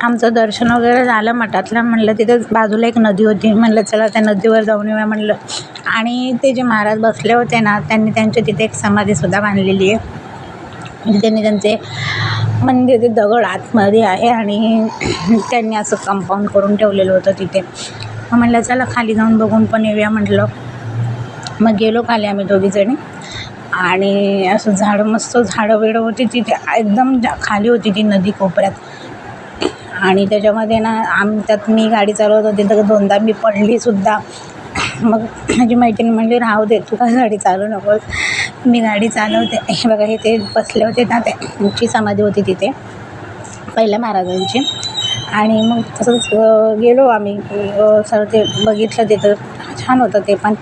आमचं दर्शन वगैरे झालं मठातलं. म्हणलं तिथं बाजूला एक नदी होती, म्हणलं चला त्या नदीवर जाऊन येऊया म्हणलं. आणि ते जे महाराज बसले होते ना, त्यांनी त्यांच्या तिथे एक समाधीसुद्धा बांधलेली आहे. म्हणजे त्यांनी त्यांचे मंदिर ते दगड आतमध्ये आहे आणि त्यांनी असं कंपाऊंड करून ठेवलेलं होतं तिथे. मग म्हणलं चला खाली जाऊन बघून पण येऊया म्हटलं. मग गेलो खाली आम्ही दोघीजणी आणि असं झाडं मस्त झाडं बिडं होती तिथे, एकदम खाली होती ती नदी कोपऱ्यात. आणि त्याच्यामध्ये ना त्यात मी गाडी चालवत होते तर दोनदा मी पडलीसुद्धा. मग माझी मैत्रीण म्हणली राहू दे तू काय गाडी चालवू नकोस, मी गाडी चालवते. हे बघा हे ते बसले होते ना, त्यांची समाधी होती तिथे पहिल्या महाराजांची. आणि मग तसंच गेलो आम्ही, सर ते बघितलं तिथं छान होतं ते पण.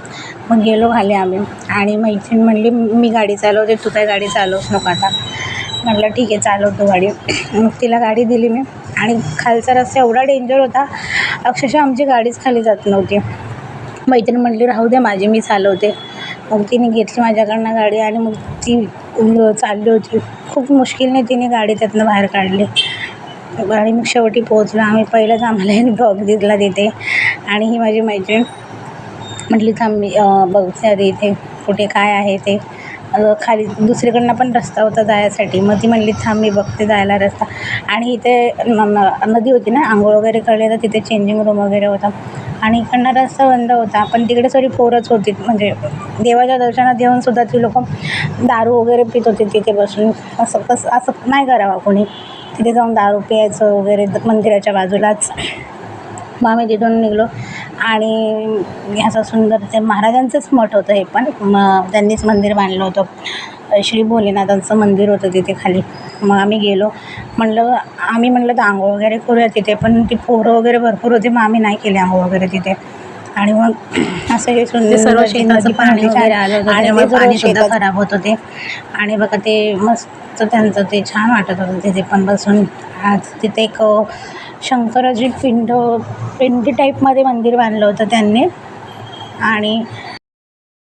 मग गेलो खाली आम्ही आणि मैत्रीण म्हणली मी गाडी चालवते तू काय गाडी चालवूच नको आता. म्हटलं ठीक आहे चालवतो गाडी. मग तिला गाडी दिली मी आणि खालचा रस्ता एवढा डेंजर होता, अक्षरशः आमची गाडीच खाली जात नव्हती. मैत्रीण म्हटली राहू दे माझी मी चालवते. मग तिने घेतली माझ्याकडनं गाडी आणि मग ती चालली होती. खूप मुश्किलने तिने गाडी त्यातनं बाहेर काढली आणि मग शेवटी पोहोचलो आम्ही. पहिलंच आम्हाला एक डॉग दिसला तिथे आणि ही माझी मैत्रीण म्हटली थांब मी बघते आधी इथे कुठे काय आहे ते. खाली दुसरीकडनं पण रस्ता होता जायसाठी. मग ती म्हणली थांब मी बघते जायला रस्ता. आणि इथे नदी होती ना, आंघोळ वगैरे कळले तर तिथे चेंजिंग रूम वगैरे होता आणि इकडनं रस्ता बंद होता. पण तिकडे सगळी पोरच होती, म्हणजे देवाच्या दर्शनात येऊनसुद्धा ती लोकं दारू वगैरे पित होती तिथे बसून. असं नाही करावं कोणी, तिथे जाऊन दारू प्यायचं वगैरे मंदिराच्या बाजूलाच. मग आम्ही तिथून निघालो आणि ह्याचं सुंदर ते महाराजांचंच मठ होतं हे पण. मग त्यांनीच मंदिर बांधलं होतं, श्री भोलेनाथांचं मंदिर होतं तिथे खाली. मग आम्ही गेलो म्हणलं तर आंघोळ वगैरे करूया तिथे, पण ती पोरं वगैरे भरपूर होती. मग आम्ही नाही केली आंघोळ वगैरे तिथे. आणि मग असं हे सर्व शेताचं पाणी वगैरे आलं होतं आणि पाणी सुद्धा खराब होत होते. आणि बघा ते मस्त त्यांचं ते छान वाटत होतं तिथे पण बसून. आज तिथे एक शंकराची पिंडी टाईपमध्ये मंदिर बांधलं होतं त्यांनी. आणि